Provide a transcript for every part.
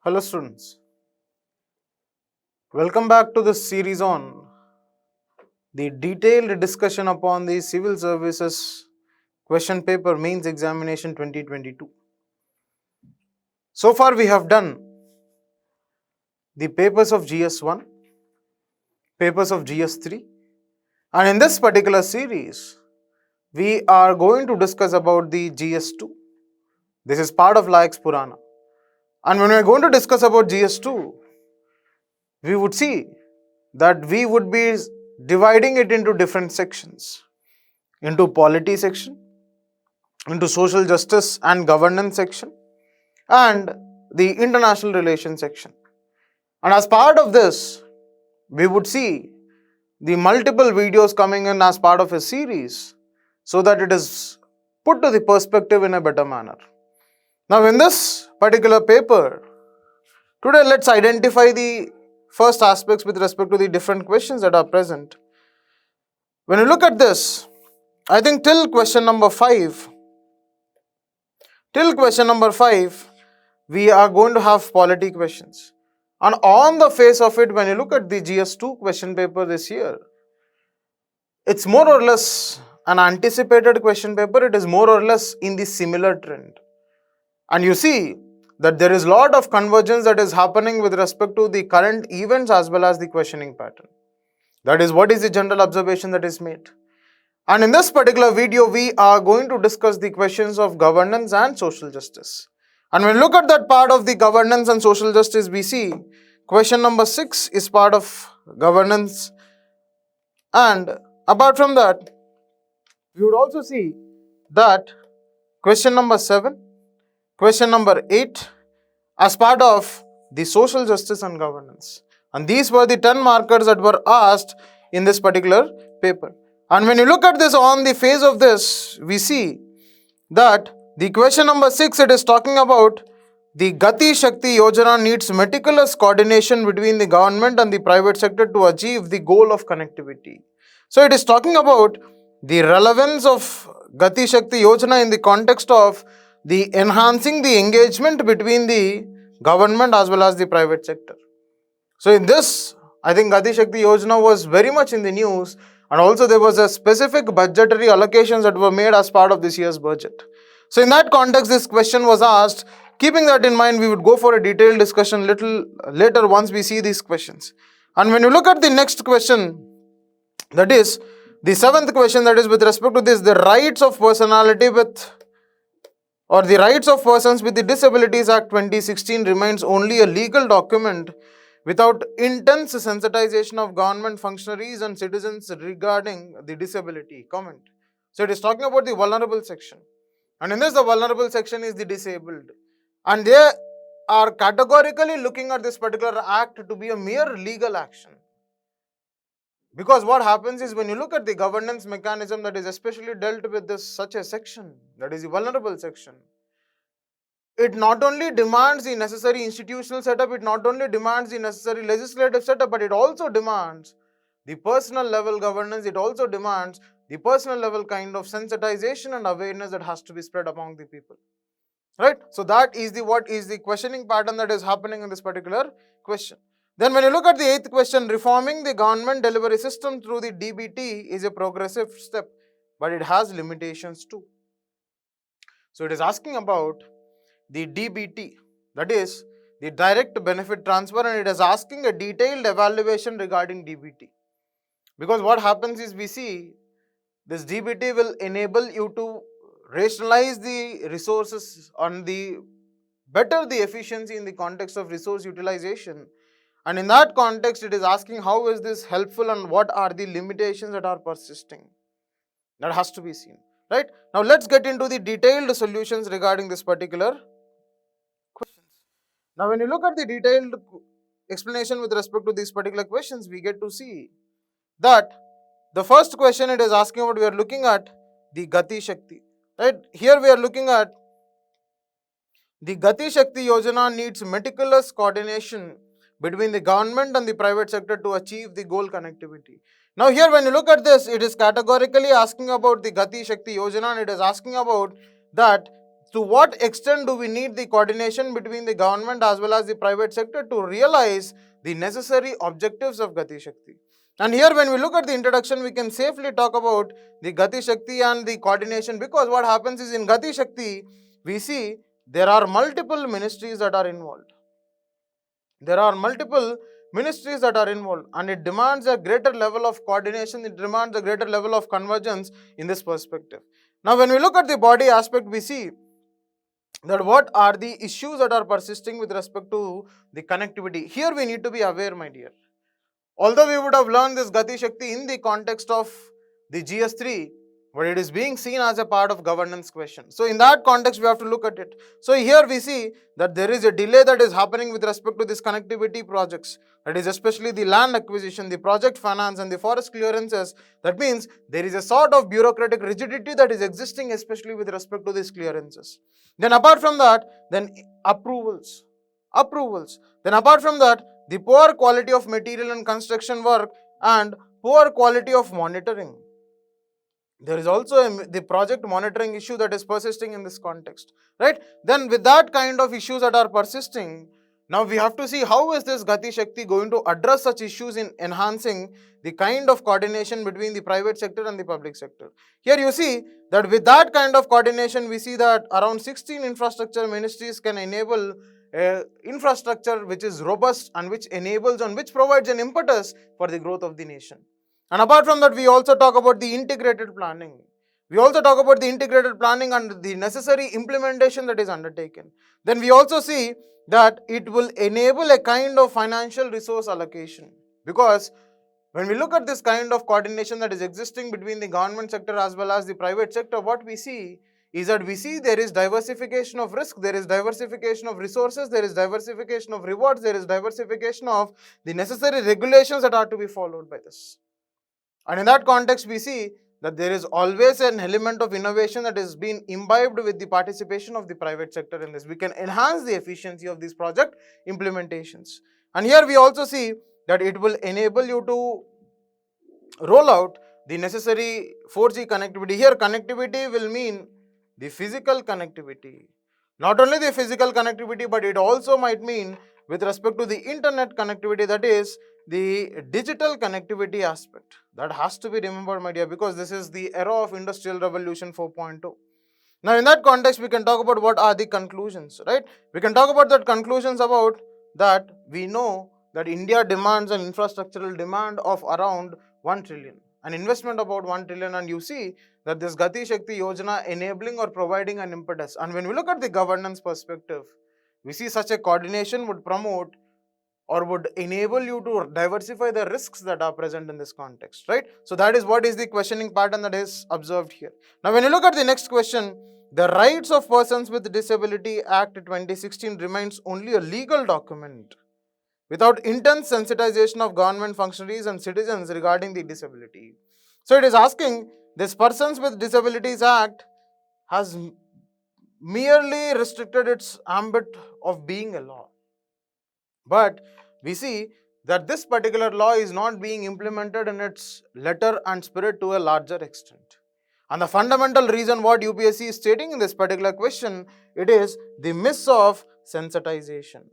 Hello students, welcome back to this series on the detailed discussion upon the Civil Services question paper mains examination 2022. So far we have done the papers of GS-1, papers of GS-3, and in this particular series we are going to discuss about the GS-2. This is part of LAIC's Purana. And when we are going to discuss about GS-2, we would see that we would be dividing it into different sections, into polity section, into social justice and governance section, and the international relations section. And as part of this, we would see the multiple videos coming in as part of a series so that it is put to the perspective in a better manner. Now in this particular paper, today let's identify the first aspects with respect to the different questions that are present. When you look at this, I think till question number 5, we are going to have polity questions. And on the face of it, when you look at the GS2 question paper this year, it's more or less an anticipated question paper. It is more or less in the similar trend. And you see that there is a lot of convergence that is happening with respect to the current events as well as the questioning pattern. That is what is the general observation that is made. And in this particular video, we are going to discuss the questions of governance and social justice. And when we look at that part of the governance and social justice, we see question number 6 is part of governance. And apart from that, we would also see that question number 7, question number 8 as part of the social justice and governance. And these were the 10 markers that were asked in this particular paper. And when you look at this on the face of this, we see that the question number 6, it is talking about the Gati Shakti Yojana needs meticulous coordination between the government and the private sector to achieve the goal of connectivity. So it is talking about the relevance of Gati Shakti Yojana in the context of the enhancing the engagement between the government as well as the private sector. So in this, I think Gati Shakti Yojana was very much in the news, and also there was a specific budgetary allocations that were made as part of this year's budget. So in that context, this question was asked. Keeping that in mind, we would go for a detailed discussion little later once we see these questions. And when you look at the next question, that is the 7th question, that is with respect to this, the rights of personality with or the Rights of Persons with the Disabilities Act 2016 remains only a legal document without intense sensitization of government functionaries and citizens regarding the disability. Comment. So it is talking about the vulnerable section. And in this, the vulnerable section is the disabled. And they are categorically looking at this particular act to be a mere legal action. Because what happens is when you look at the governance mechanism that is especially dealt with this such a section, that is the vulnerable section, it not only demands the necessary institutional setup, it not only demands the necessary legislative setup, but it also demands the personal level governance, it also demands the personal level kind of sensitization and awareness that has to be spread among the people. Right? So that is the what is the questioning pattern that is happening in this particular question. Then when you look at the 8th question, reforming the government delivery system through the DBT is a progressive step, but it has limitations too. So it is asking about the DBT, that is the direct benefit transfer, and it is asking a detailed evaluation regarding DBT. Because what happens is we see this DBT will enable you to rationalize the resources on the better the efficiency in the context of resource utilization. And in that context, it is asking how is this helpful and what are the limitations that are persisting. That has to be seen. Right? Now let's get into the detailed solutions regarding this particular questions. Now when you look at the detailed explanation with respect to these particular questions, we get to see that the first question it is asking about, we are looking at the Gati Shakti. Right? Here we are looking at the Gati Shakti Yojana needs meticulous coordination between the government and the private sector to achieve the goal connectivity. Now here when you look at this, it is categorically asking about the Gati Shakti Yojana, and it is asking about that to what extent do we need the coordination between the government as well as the private sector to realize the necessary objectives of Gati Shakti? And here when we look at the introduction, we can safely talk about the Gati Shakti and the coordination, because what happens is in Gati Shakti, we see there are multiple ministries that are involved. There are multiple ministries that are involved, and it demands a greater level of coordination, it demands a greater level of convergence in this perspective. Now, when we look at the body aspect, we see that what are the issues that are persisting with respect to the connectivity. Here we need to be aware, my dear. Although we would have learned this Gati Shakti in the context of the GS-3, but it is being seen as a part of governance question. So in that context, we have to look at it. So here we see that there is a delay that is happening with respect to this connectivity projects. That is especially the land acquisition, the project finance and the forest clearances. That means there is a sort of bureaucratic rigidity that is existing, especially with respect to these clearances. Then apart from that, then approvals. Then apart from that, the poor quality of material and construction work and poor quality of monitoring. There is also the project monitoring issue that is persisting in this context, right? Then with that kind of issues that are persisting, now we have to see how is this Gati Shakti going to address such issues in enhancing the kind of coordination between the private sector and the public sector. Here you see that with that kind of coordination, we see that around 16 infrastructure ministries can enable infrastructure which is robust and which enables and which provides an impetus for the growth of the nation. And apart from that, we also talk about the integrated planning. We also talk about the integrated planning and the necessary implementation that is undertaken. Then we also see that it will enable a kind of financial resource allocation, because when we look at this kind of coordination that is existing between the government sector as well as the private sector, what we see is that we see there is diversification of risk, there is diversification of resources, there is diversification of rewards, there is diversification of the necessary regulations that are to be followed by this. And in that context, we see that there is always an element of innovation that is being imbibed with the participation of the private sector in this. We can enhance the efficiency of these project implementations. And here we also see that it will enable you to roll out the necessary 4G connectivity. Here connectivity will mean the physical connectivity. Not only the physical connectivity, but it also might mean with respect to the internet connectivity, that is the digital connectivity aspect. That has to be remembered, my dear, because this is the era of Industrial Revolution 4.2. Now, in that context, we can talk about what are the conclusions, right? We can talk about that conclusions about that we know that India demands an infrastructural demand of around 1 trillion, an investment about 1 trillion, and you see that this Gati Shakti Yojana enabling or providing an impetus. And when we look at the governance perspective, we see such a coordination would promote or would enable you to diversify the risks that are present in this context, right? So that is what is the questioning pattern that is observed here. Now, when you look at the next question, the Rights of Persons with Disability Act 2016 remains only a legal document without intense sensitization of government functionaries and citizens regarding the disability. So it is asking, this Persons with Disabilities Act has merely restricted its ambit of being a law. But we see that this particular law is not being implemented in its letter and spirit to a larger extent. And the fundamental reason what UPSC is stating in this particular question, it is the miss of sensitization.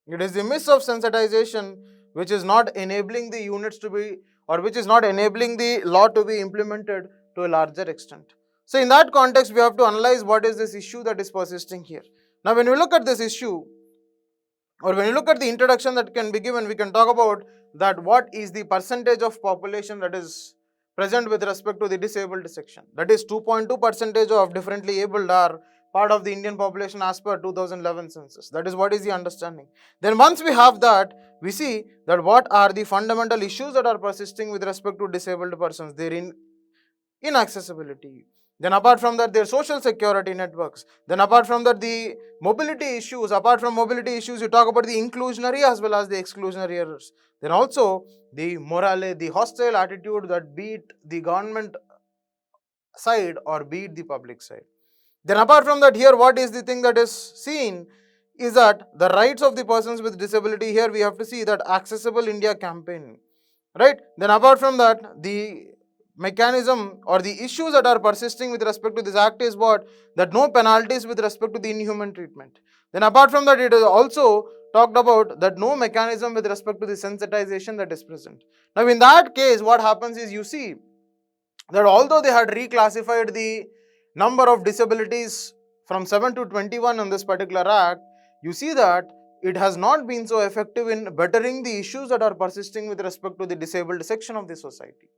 It is the miss of sensitization which is not enabling the units to be, or which is not enabling the law to be implemented to a larger extent. So in that context, we have to analyze what is this issue that is persisting here. Now, when we look at this issue, or when you look at the introduction that can be given, we can talk about that what is the percentage of population that is present with respect to the disabled section. That is 2.2% of differently abled are part of the Indian population as per 2011 census. That is what is the understanding. Then once we have that, we see that what are the fundamental issues that are persisting with respect to disabled persons. Their inaccessibility. Then apart from that, their social security networks. Then apart from that, the mobility issues. Apart from mobility issues, you talk about the inclusionary as well as the exclusionary errors. Then also the morale, the hostile attitude that beat the government side or beat the public side. Then apart from that, here what is the thing that is seen is that the rights of the persons with disability. Here we have to see that Accessible India campaign, right? Then apart from that, the mechanism or the issues that are persisting with respect to this act is what? That no penalties with respect to the inhuman treatment. Then apart from that, it is also talked about that no mechanism with respect to the sensitization that is present. Now in that case, what happens is you see that although they had reclassified the number of disabilities from 7 to 21 in this particular act, you see that it has not been so effective in bettering the issues that are persisting with respect to the disabled section of the society.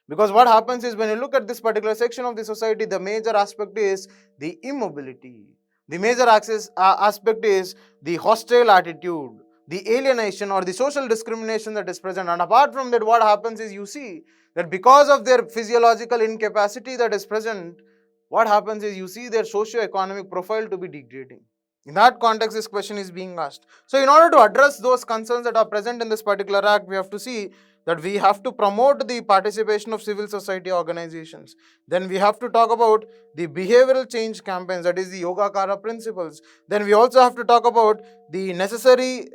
Because what happens is when you look at this particular section of the society, the major aspect is the immobility. The major aspect is the hostile attitude, the alienation or the social discrimination that is present. And apart from that, what happens is you see that because of their physiological incapacity that is present, what happens is you see their socio-economic profile to be degrading. In that context, this question is being asked. So in order to address those concerns that are present in this particular act, we have to see that we have to promote the participation of civil society organizations. Then we have to talk about the behavioral change campaigns, that is the Yogacara principles. Then we also have to talk about the necessary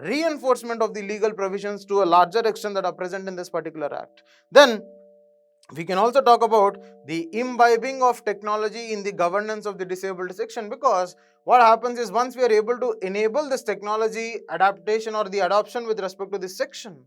reinforcement of the legal provisions to a larger extent that are present in this particular act. Then we can also talk about the imbibing of technology in the governance of the disabled section, because what happens is once we are able to enable this technology adaptation or the adoption with respect to this section,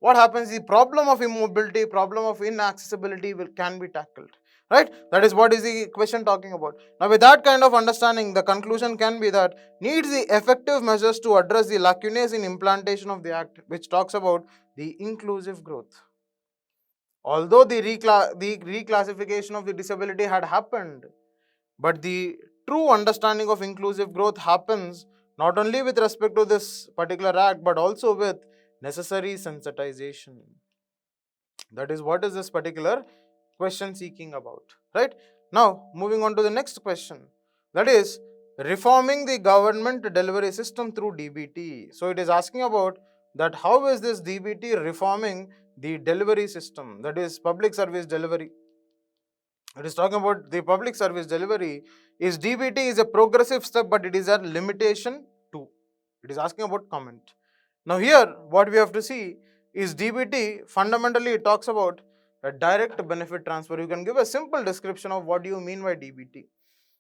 what happens? The problem of immobility, problem of inaccessibility can be tackled, right? That is what is the question talking about. Now, with that kind of understanding, the conclusion can be that needs the effective measures to address the lacunae in implantation of the act, which talks about the inclusive growth. Although the reclassification of the disability had happened, but the true understanding of inclusive growth happens not only with respect to this particular act, but also with necessary sensitization. That is what is this particular question seeking about, right? Now, moving on to the next question, that is reforming the government delivery system through DBT. So, it is asking about that how is this DBT reforming the delivery system, that is public service delivery. It is talking about the public service delivery. Is DBT is a progressive step, but it is a limitation too. It is asking about comment. Now here what we have to see is DBT fundamentally it talks about a direct benefit transfer. You can give a simple description of what do you mean by DBT.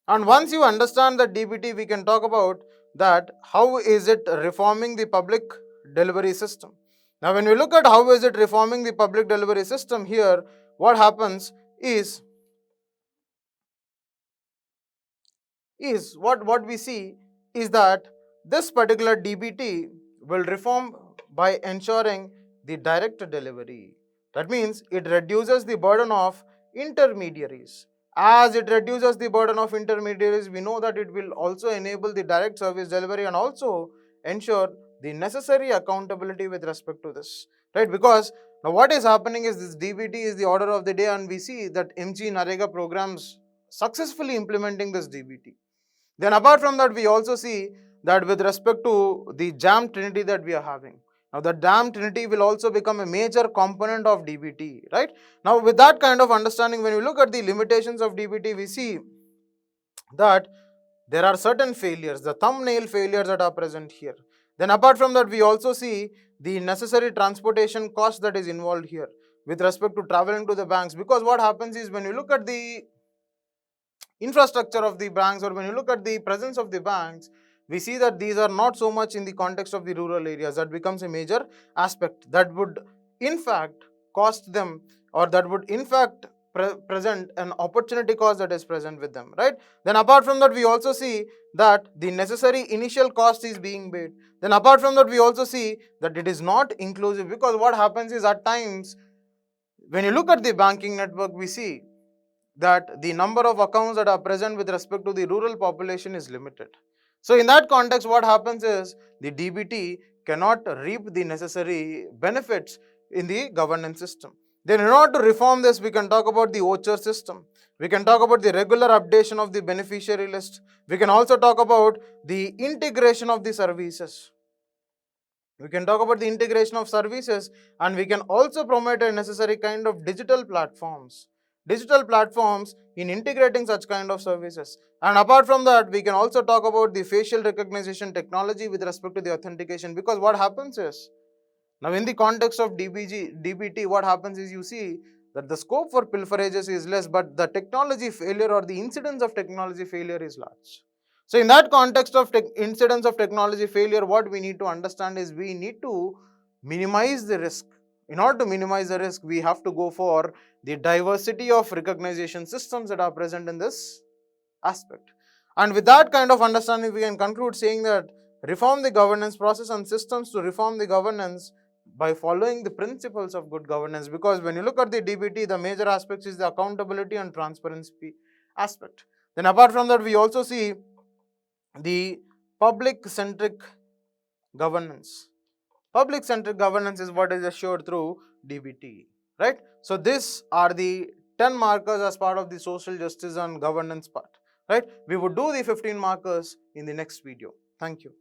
And once you understand the DBT, we can talk about that how is it reforming the public delivery system. Now when we look at how is it reforming the public delivery system, here what happens is what we see is that this particular DBT will reform by ensuring the direct delivery. That means it reduces the burden of intermediaries. As it reduces the burden of intermediaries, we know that it will also enable the direct service delivery and also ensure the necessary accountability with respect to this, right? Because now what is happening is this DBT is the order of the day, and we see that MG Narega programs successfully implementing this DBT. Then apart from that, we also see that with respect to the jam trinity that we are having. Now the jam trinity will also become a major component of DBT, right? Now with that kind of understanding, when we look at the limitations of DBT, we see that there are certain failures, the thumbnail failures that are present here. Then apart from that, we also see the necessary transportation cost that is involved here with respect to traveling to the banks, because what happens is when you look at the infrastructure of the banks, or when you look at the presence of the banks, we see that these are not so much in the context of the rural areas. That becomes a major aspect that would in fact cost them, or that would in fact present an opportunity cost that is present with them, right? Then apart from that, we also see that the necessary initial cost is being paid. Then apart from that, we also see that it is not inclusive, because what happens is at times when you look at the banking network, we see that the number of accounts that are present with respect to the rural population is limited. So in that context, what happens is the DBT cannot reap the necessary benefits in the governance system. Then in order to reform this, we can talk about the voucher system. We can talk about the regular updation of the beneficiary list. We can also talk about the integration of the services. We can talk about the integration of services, and we can also promote a necessary kind of digital platforms in integrating such kind of services. And apart from that, we can also talk about the facial recognition technology with respect to the authentication, because what happens is now in the context of DBT, what happens is you see that the scope for pilferages is less, but the technology failure or the incidence of technology failure is large. So in that context of incidence of technology failure, what we need to understand is we need to minimize the risk. In order to minimize the risk, we have to go for the diversity of recognition systems that are present in this aspect. And with that kind of understanding, we can conclude saying that reform the governance process and systems to reform the governance by following the principles of good governance. Because when you look at the DBT, the major aspects is the accountability and transparency aspect. Then apart from that, we also see the public-centric governance. Public-centric governance is what is assured through DBT, right? So these are the 10 markers as part of the social justice and governance part, right? We would do the 15 markers in the next video. Thank you.